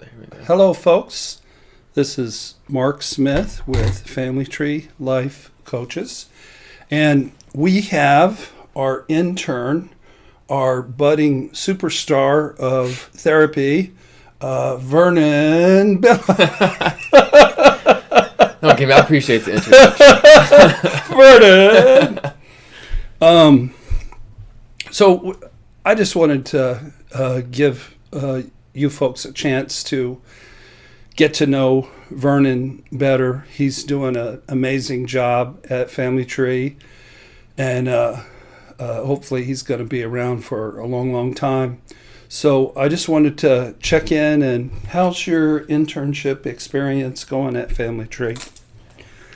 There we go. Hello, folks. This is Mark Smith with Family Tree Life Coaches. And we have our intern, our budding superstar of therapy, Vernon. Okay, I appreciate the introduction. Vernon. So I just wanted to give you folks a chance to get to know Vernon better. He's doing an amazing job at Family Tree, and hopefully he's going to be around for a long, long time. So I just wanted to check in, and how's your internship experience going at Family Tree?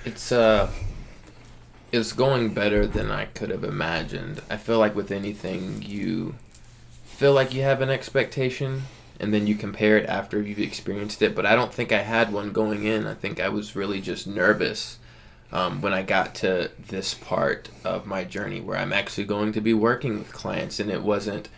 It's going better than I could have imagined. I feel like with anything, you feel like you have an expectation, and then you compare it after you've experienced it. But I don't think I had one going in. I think I was really just nervous when I got to this part of my journey where I'm actually going to be working with clients, and it wasn't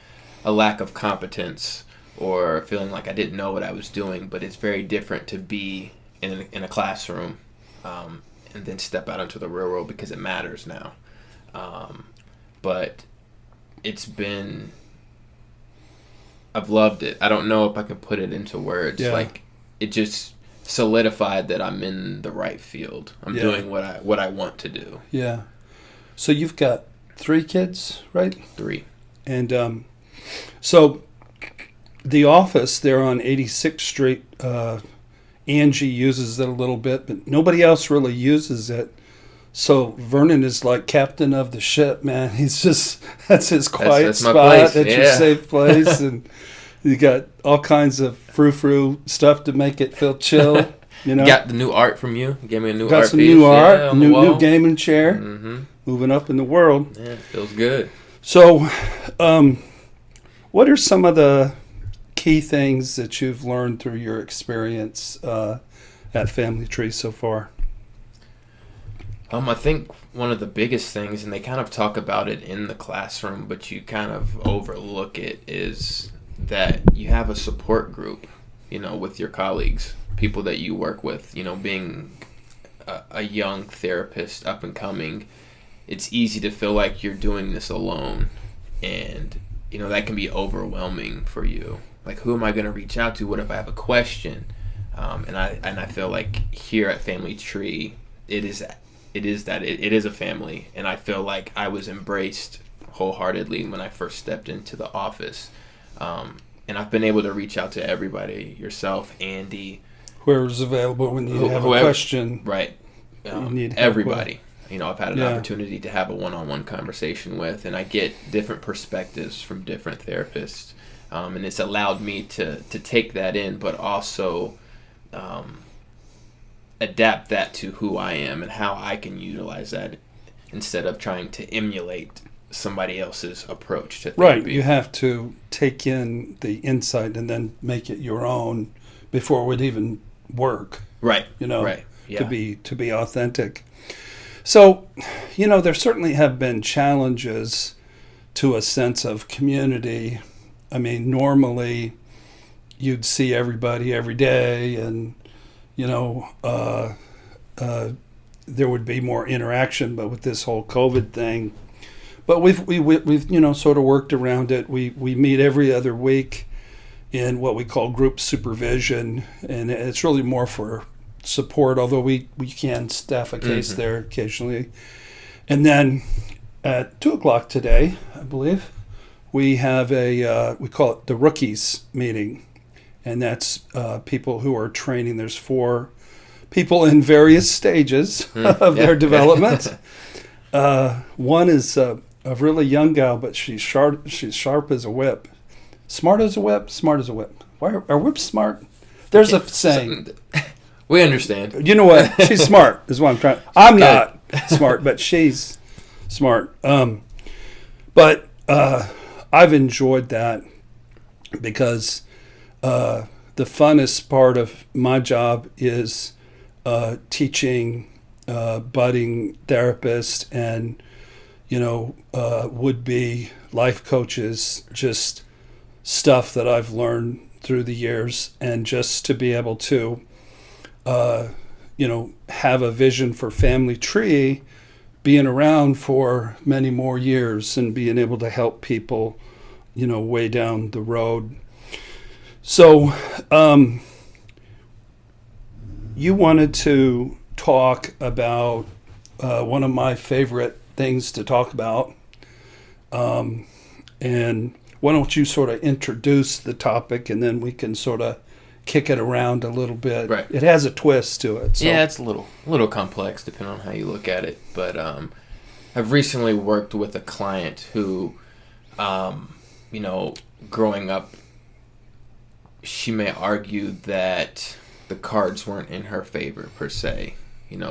a lack of competence or feeling like I didn't know what I was doing, but it's very different to be in a classroom and then step out into the real world because it matters now. But I've loved it. I don't know if I can put it into words. Yeah. Like, it just solidified that I'm in the right field. I'm doing what I want to do. Yeah. So you've got 3 kids, right? 3. And so the office there on 86th Street, Angie uses it a little bit, but nobody else really uses it. So Vernon is like captain of the ship, man. He's just, that's his quiet that's my spot. place. That's your safe place. And you got all kinds of frou-frou stuff to make it feel chill. You know? Got the new art from you. You gave me a new art got piece. some new art, on the wall. new gaming chair. Mm-hmm. Moving up in the world. Yeah, it feels good. So what are some of the key things that you've learned through your experience at Family Tree so far? I think one of the biggest things, and they kind of talk about it in the classroom, but you kind of overlook it, is that you have a support group, with your colleagues, people that you work with. Being a young therapist, up and coming, it's easy to feel like you're doing this alone, and that can be overwhelming for you. Like, who am I going to reach out to? What if I have a question? And I feel like here at Family Tree, it is a family, and I feel like I was embraced wholeheartedly when I first stepped into the office. And I've been able to reach out to everybody, yourself, Andy, whoever's available when you have a question. Right. You need help everybody. I've had an opportunity to have a one-on-one conversation with, and I get different perspectives from different therapists. And it's allowed me to take that in, but also adapt that to who I am and how I can utilize that instead of trying to emulate somebody else's approach to therapy. Right. You have to take in the insight and then make it your own before it would even work. Right. Right. Yeah. To be authentic. So, there certainly have been challenges to a sense of community. I mean, normally you'd see everybody every day, and there would be more interaction. But with this whole COVID thing, but we've sort of worked around it. We meet every other week in what we call group supervision, and it's really more for support, although we can staff a case there occasionally. And then at 2:00 today, I believe, we have we call it the rookies meeting, and that's people who are training. There's 4 people in various stages of their development. One is a really young gal, but she's sharp as a whip. Smart as a whip, smart as a whip. Why are whips smart? There's a saying. We understand. You know what? She's smart is what I'm trying. I'm not smart, but she's smart. But I've enjoyed that because the funnest part of my job is teaching budding therapists and would-be life coaches just stuff that I've learned through the years, and just to be able to, have a vision for family tree, being around for many more years and being able to help people, way down the road. So, you wanted to talk about one of my favorite things to talk about. And why don't you sort of introduce the topic, and then we can sort of kick it around a little bit. Right. It has a twist to it. So. Yeah, it's a little complex depending on how you look at it. But I've recently worked with a client who, growing up, she may argue that the cards weren't in her favor per se.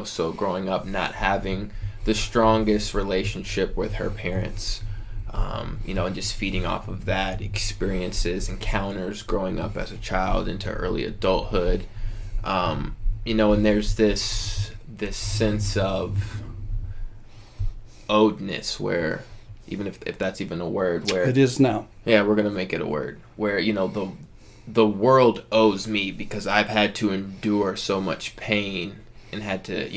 So growing up not having the strongest relationship with her parents, and just feeding off of that, experiences, encounters growing up as a child into early adulthood, and there's this sense of owedness, where even if that's even a word, where it is now. Yeah, we're gonna make it a word, where the world owes me because I've had to endure so much pain and had to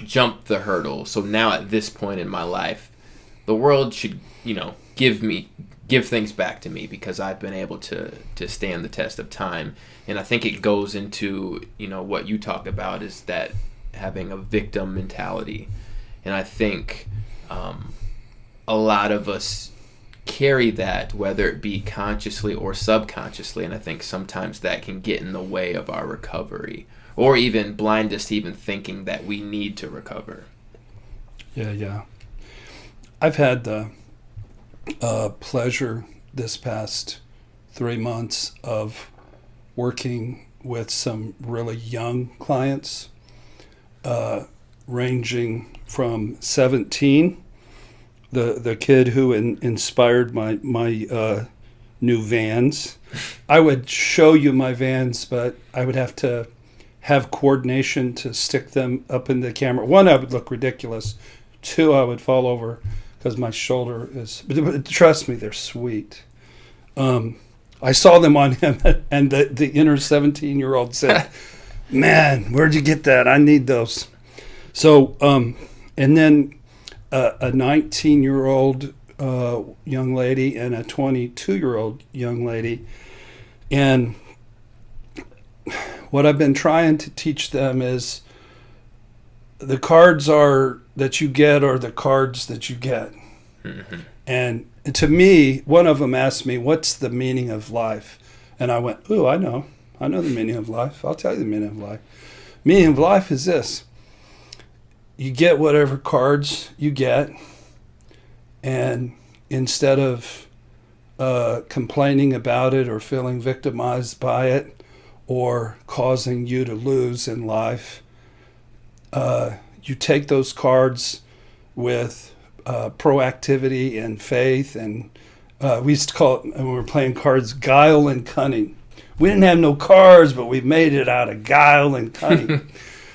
jump the hurdle. So now at this point in my life, the world should give things back to me because I've been able to stand the test of time. And I think it goes into what you talk about, is that having a victim mentality. And I think a lot of us carry that, whether it be consciously or subconsciously, and I think sometimes that can get in the way of our recovery, or even blind us to even thinking that we need to recover. Yeah. I've had the pleasure this past 3 months of working with some really young clients, ranging from 17, the kid who inspired my new Vans. I would show you my Vans, but I would have to have coordination to stick them up in the camera. One, I would look ridiculous. 2, I would fall over because my shoulder is... But trust me, they're sweet. I saw them on him, and the inner 17-year-old said, "Man, where'd you get that? I need those." So, and then a 19-year-old young lady and a 22-year-old young lady. And what I've been trying to teach them is the cards that you get are the cards that you get. Mm-hmm. And to me, one of them asked me, "What's the meaning of life?" And I went, "Ooh, I know the meaning of life. I'll tell you the meaning of life. Meaning of life is this. You get whatever cards you get, and instead of complaining about it or feeling victimized by it or causing you to lose in life, you take those cards with proactivity and faith, and we used to call it, when we were playing cards, guile and cunning. We didn't have no cards, but we made it out of guile and cunning."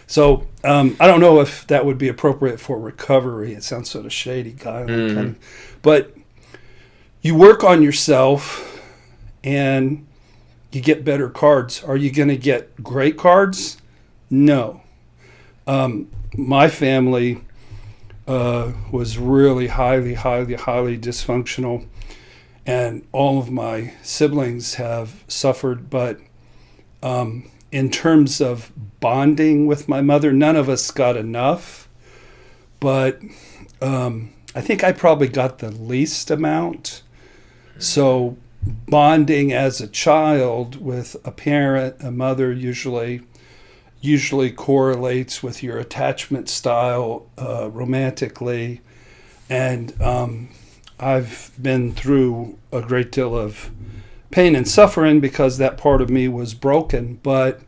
So I don't know if that would be appropriate for recovery. It sounds sort of shady, guile and cunning. But you work on yourself and you get better cards. Are you going to get great cards? No. My family was really highly dysfunctional, and all of my siblings have suffered. But in terms of bonding with my mother, none of us got enough. But I think I probably got the least amount. So bonding as a child with a parent, a mother, usually correlates with your attachment style romantically. And I've been through a great deal of pain and suffering because that part of me was broken. But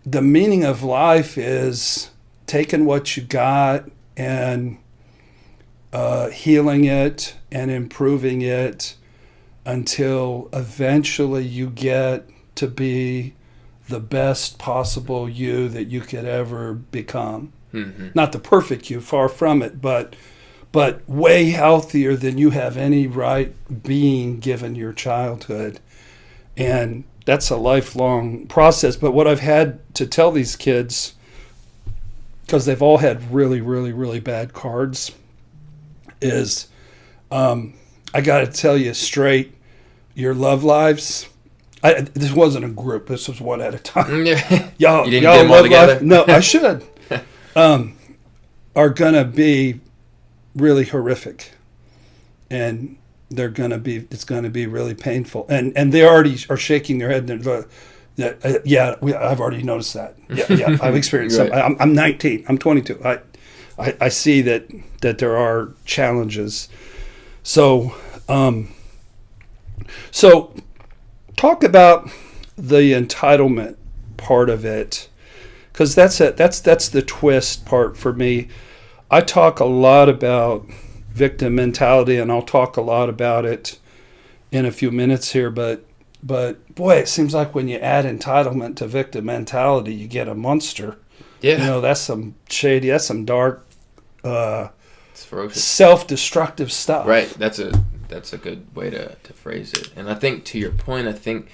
the meaning of life is taking what you got and healing it and improving it until eventually you get to be the best possible you that you could ever become. Mm-hmm. Not the perfect you, far from it, but way healthier than you have any right being given your childhood. And that's a lifelong process. But what I've had to tell these kids, because they've all had really, really, really bad cards, is I got to tell you straight, your love lives. This wasn't a group. This was one at a time. Y'all, you didn't y'all get them all love together? life. No, I should. Are gonna be really horrific, and they're gonna be. It's gonna be really painful, and they already are shaking their head. I've already noticed that. Yeah, I've experienced Right. some. I'm 19. I'm 22. I see that there are challenges. So talk about the entitlement part of it, because that's the twist part for me. I talk a lot about victim mentality, and I'll talk a lot about it in a few minutes here. But boy, it seems like when you add entitlement to victim mentality, you get a monster. Yeah. That's some shady. That's some dark, It's ferocious. self-destructive stuff. Right. That's a good way to phrase it. And I think to your point, I think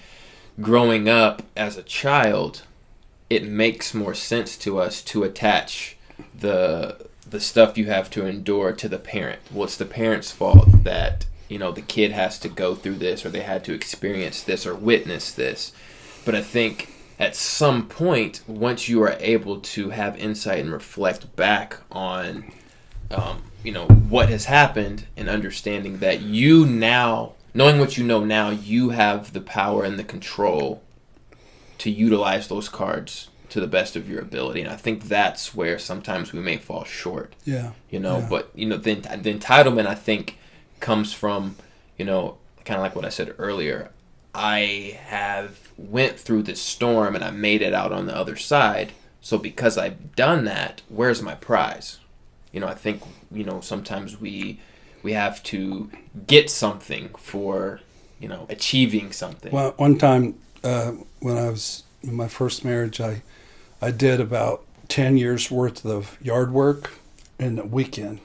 growing up as a child, it makes more sense to us to attach the stuff you have to endure to the parent. Well, it's the parent's fault that, the kid has to go through this, or they had to experience this or witness this. But I think at some point, once you are able to have insight and reflect back on what has happened, and understanding that you now, knowing what you know now, you have the power and the control to utilize those cards to the best of your ability. And I think that's where sometimes we may fall short. Yeah. But the entitlement, I think, comes from, kind of like what I said earlier. I have went through this storm and I made it out on the other side. So because I've done that, where's my prize? I think, sometimes we have to get something for, achieving something. Well, one time when I was in my first marriage, I did about 10 years worth of yard work in a weekend.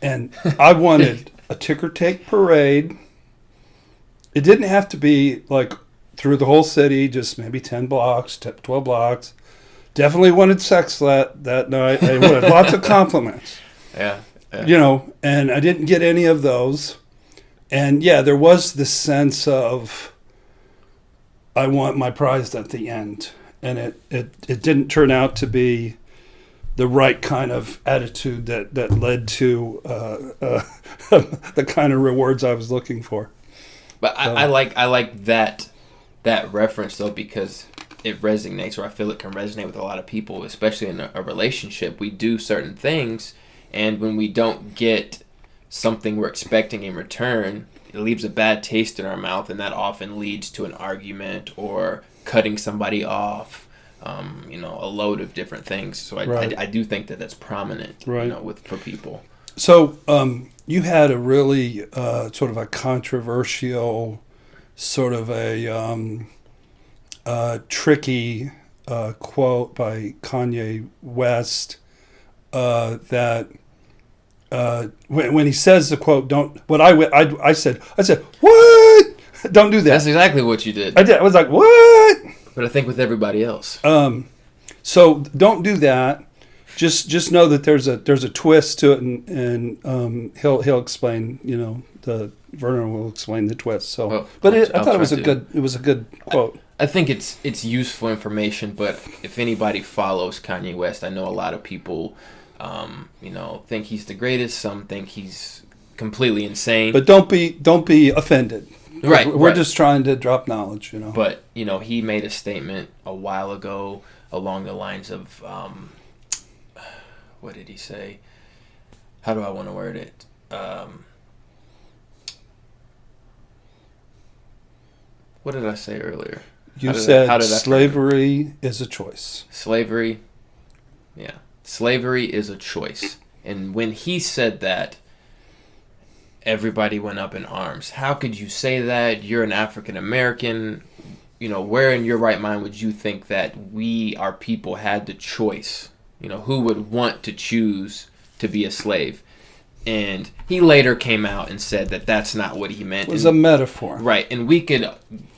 And I wanted a ticker tape parade. It didn't have to be like through the whole city, just maybe 10 blocks, 12 blocks. Definitely wanted sex that night. I wanted lots of compliments. Yeah. And I didn't get any of those. And yeah, there was this sense of I want my prize at the end. And it didn't turn out to be the right kind of attitude that led to the kind of rewards I was looking for. But I like that reference though, because it resonates, or I feel it can resonate with a lot of people, especially in a relationship. We do certain things, and when we don't get something we're expecting in return, it leaves a bad taste in our mouth, and that often leads to an argument or cutting somebody off. A load of different things. So I do think that that's prominent, for people. So you had a really sort of a controversial, sort of a tricky quote by Kanye West that when he says the quote, I said, what? Don't do that. That's exactly what you did. I did. I was like, what? But I think with everybody else. So don't do that. Just know that there's a twist to it, and he'll explain. Vernon will explain the twist. So, I thought it was a good quote. I think it's useful information. But if anybody follows Kanye West, I know a lot of people, think he's the greatest. Some think he's completely insane. But don't be offended. Right. We're just trying to drop knowledge. But he made a statement a while ago along the lines of. What did he say? How do I want to word it? What did I say earlier? You said slavery is a choice. Slavery, yeah. Slavery is a choice. And when he said that, everybody went up in arms. How could you say that? You're an African American. Where in your right mind would you think that our people had the choice? Who would want to choose to be a slave? And he later came out and said that that's not what he meant. It was a metaphor. Right. And we could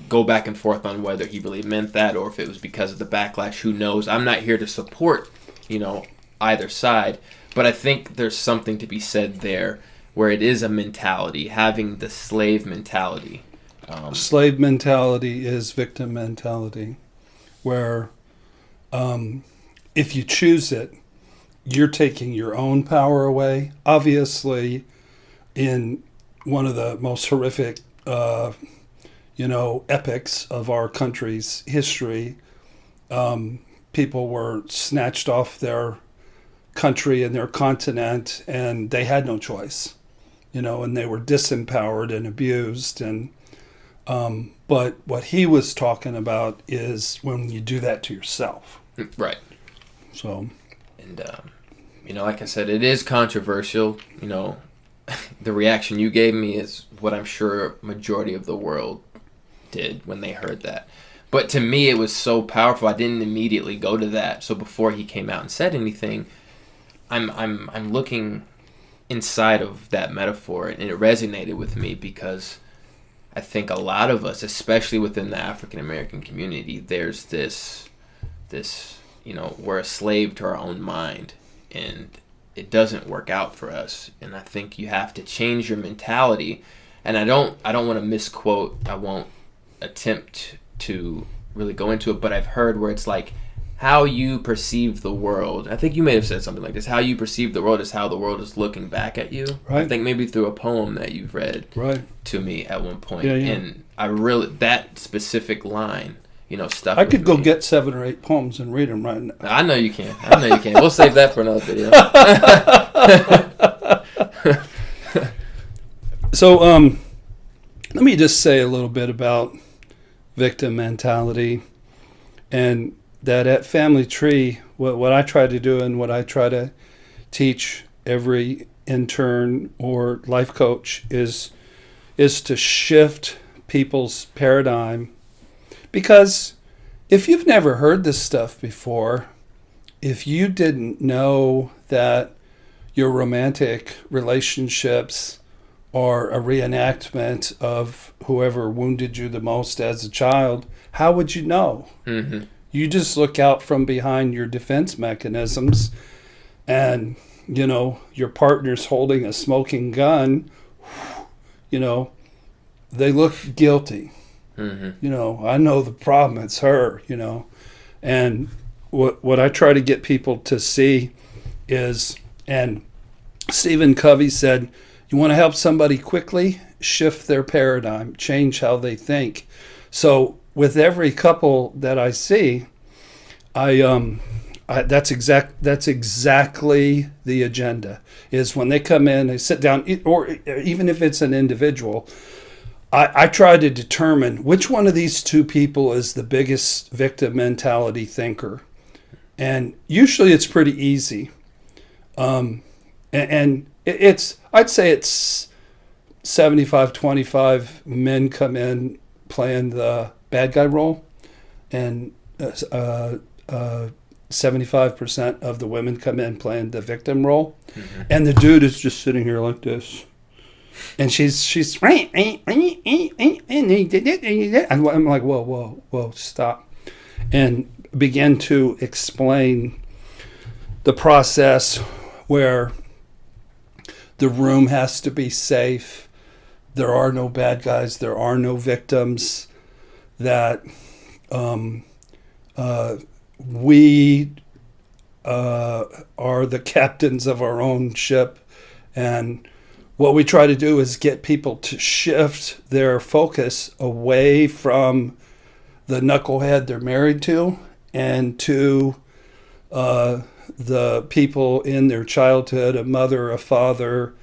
go back and forth on whether he really meant that or if it was because of the backlash. Who knows? I'm not here to support, either side. But I think there's something to be said there where it is a mentality, having the slave mentality. Slave mentality is victim mentality, where if you choose it, you're taking your own power away. Obviously, in one of the most horrific, epics of our country's history, people were snatched off their country and their continent, and they had no choice, and they were disempowered and abused. And but what he was talking about is when you do that to yourself. Right. So. And, like I said, it is controversial. The reaction you gave me is what I'm sure majority of the world did when they heard that. But to me, it was so powerful. I didn't immediately go to that. So before he came out and said anything, I'm looking inside of that metaphor, and it resonated with me because I think a lot of us, especially within the African American community, there's this we're a slave to our own mind, and it doesn't work out for us. And I think you have to change your mentality. And I don't want to misquote. I won't attempt to really go into it, but I've heard where it's like how you perceive the world. I think you may have said something like this. How you perceive the world is how the world is looking back at you. Right. I think maybe through a poem that you've read to me at one point. Yeah. And that specific line, stuck I with could go me. get 7 or 8 poems and read them right now. I know you can. We'll save that for another video. So, let me just say a little bit about victim mentality, and that at Family Tree, what I try to do and what I try to teach every intern or life coach is to shift people's paradigm. Because if you've never heard this stuff before, if you didn't know that your romantic relationships are a reenactment of whoever wounded you the most as a child, how would you know? Mm-hmm. You just look out from behind your defense mechanisms, and, your partner's holding a smoking gun, they look guilty. Mm-hmm. I know the problem, it's her, And what I try to get people to see is, and Stephen Covey said, you want to help somebody quickly? Shift their paradigm, change how they think. So with every couple that I see, that's exactly the agenda. Is when they come in, they sit down, or even if it's an individual, I try to determine which one of these two people is the biggest victim mentality thinker, and usually it's pretty easy. And I'd say it's 75-25 men come in playing the bad guy role, and 75% of the women come in playing the victim role, and the dude is just sitting here like this, and she's and I'm like, whoa, stop, and begin to explain the process where the room has to be safe. There are no bad guys. There are no victims. That we are the captains of our own ship. And what we try to do is get people to shift their focus away from the knucklehead they're married to and to the people in their childhood, a mother, a father,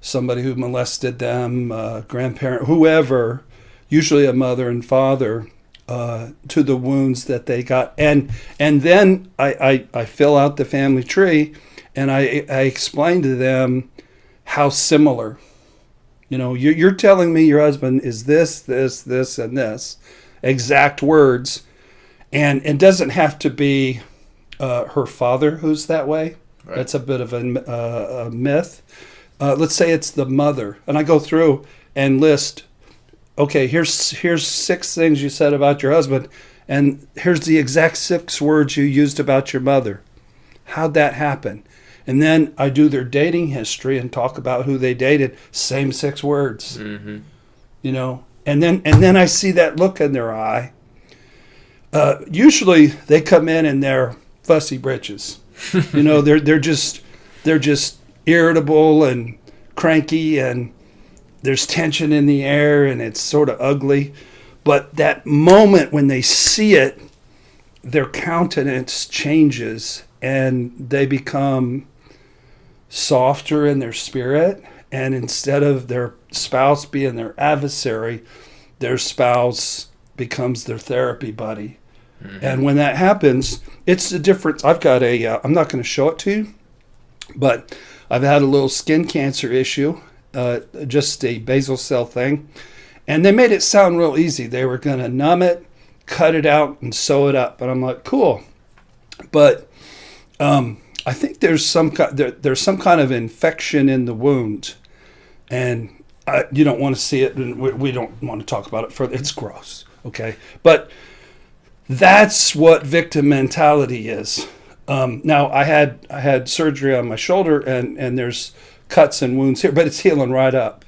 somebody who molested them, a grandparent, whoever, usually a mother and father, to the wounds that they got. And then I fill out the family tree, and I explain to them how similar. You're telling me your husband is this, and this, exact words, and it doesn't have to be her father who's that way. Right. That's a bit of a myth. Let's say it's the mother, and I go through and list okay, here's 6 things you said about your husband, and here's the exact 6 words you used about your mother. How'd that happen? And then I do their dating history and talk about who they dated. Same 6 words, you know. And then I see that look in their eye. Usually they come in they're fussy britches. You know, they're just irritable and cranky, and there's tension in the air, and it's sort of ugly. But that moment when they see it, their countenance changes, and they become softer in their spirit. And instead of their spouse being their adversary, their spouse becomes their therapy buddy. And when that happens, it's the difference. I've got I'm not going to show it to you, but I've had a little skin cancer issue, just a basal cell thing. And they made it sound real easy. They were going to numb it, cut it out, and sew it up. And I'm like, cool. But I think there's some kind of infection in the wound, and you don't want to see it, and we don't want to talk about it further. It's gross, okay? But that's what victim mentality is. Now I had surgery on my shoulder, and there's cuts and wounds here, but it's healing right up.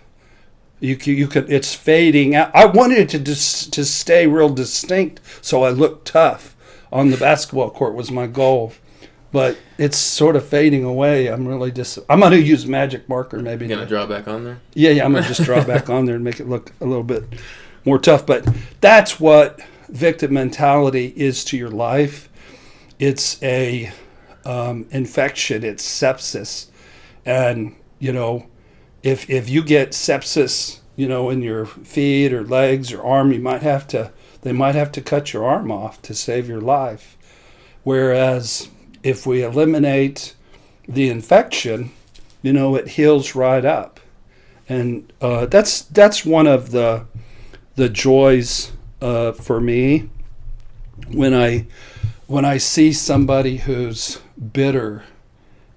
You could it's fading out. I wanted it to stay real distinct, so I looked tough on the basketball court was my goal. But it's sort of fading away. I'm really I'm going to use magic marker maybe. You're going to draw back on there? Yeah, I'm going to just draw back on there and make it look a little bit more tough. But that's what victim mentality is to your life. It's a infection. It's sepsis. And, you know, if you get sepsis, you know, in your feet or legs or arm, they might have to cut your arm off to save your life. Whereas if we eliminate the infection, you know, it heals right up. And that's one of the joys for me when I see somebody who's bitter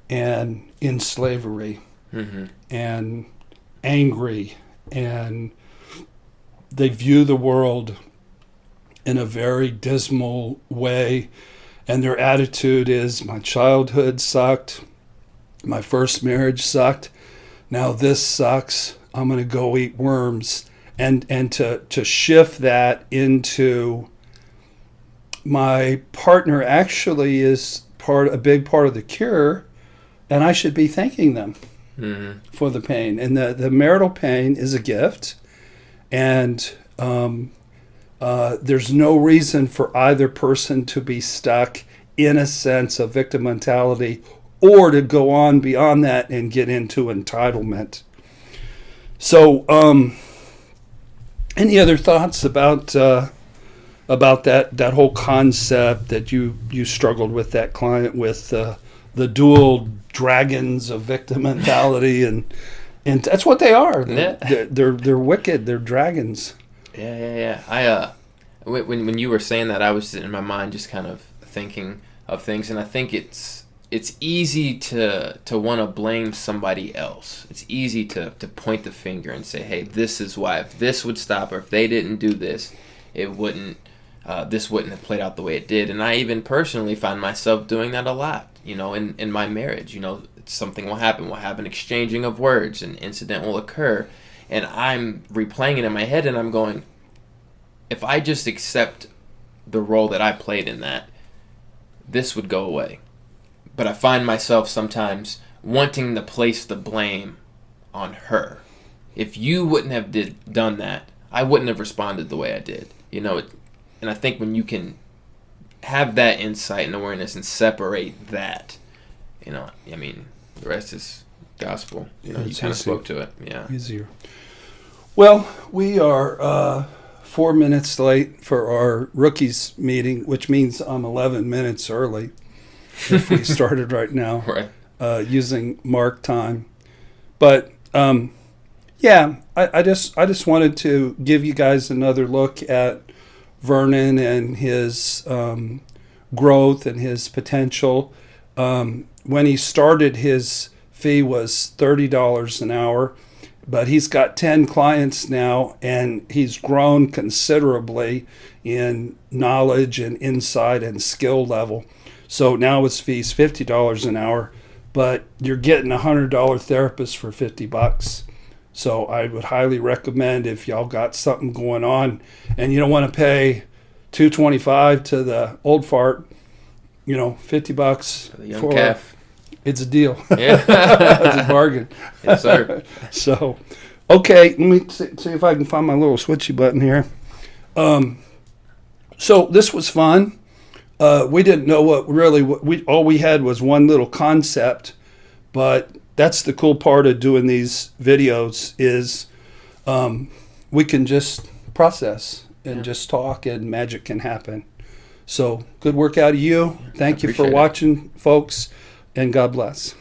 and in slavery and angry, and they view the world in a very dismal way. And their attitude is, my childhood sucked, my first marriage sucked, now this sucks, I'm going to go eat worms. And to shift that into, my partner actually is a big part of the cure, and I should be thanking them for the pain. And the marital pain is a gift, and there's no reason for either person to be stuck in a sense of victim mentality or to go on beyond that and get into entitlement. So, any other thoughts about that whole concept that you struggled with that client with the dual dragons of victim mentality, and that's what they are. They're wicked. They're dragons. Yeah. When you were saying that, I was in my mind just kind of thinking of things, and I think it's easy to want to blame somebody else. It's easy to point the finger and say, hey, this is why. If this would stop, or if they didn't do this, it wouldn't. This wouldn't have played out the way it did. And I even personally find myself doing that a lot. You know, in my marriage, you know, something will happen. We'll have an exchanging of words. An incident will occur. And I'm replaying it in my head, and I'm going, if I just accept the role that I played in that, this would go away. But I find myself sometimes wanting to place the blame on her. If you wouldn't have done that, I wouldn't have responded the way I did. You know, and I think when you can have that insight and awareness and separate that, you know, I mean, the rest is gospel. You know, you kind of spoke to it. Yeah. Easier. Well, we are 4 minutes late for our rookies meeting, which means I'm 11 minutes early if we started right now, right. Using mark time. But yeah, I just wanted to give you guys another look at Vernon and his growth and his potential. When he started, his fee was $30 an hour, but he's got 10 clients now, and he's grown considerably in knowledge and insight and skill level. So now his fee's $50 an hour, but you're getting a $100 therapist for $50. So I would highly recommend, if y'all got something going on and you don't want to pay $225 to the old fart, $50 For the young calf. It's a deal. Yeah. It's a bargain. Yes, sir. So, okay, let me see if I can find my little switchy button here. So this was fun. We didn't know all we had was one little concept, but that's the cool part of doing these videos is we can just process and just talk, and magic can happen. So good work out of you. Thank you for watching, folks, and God bless.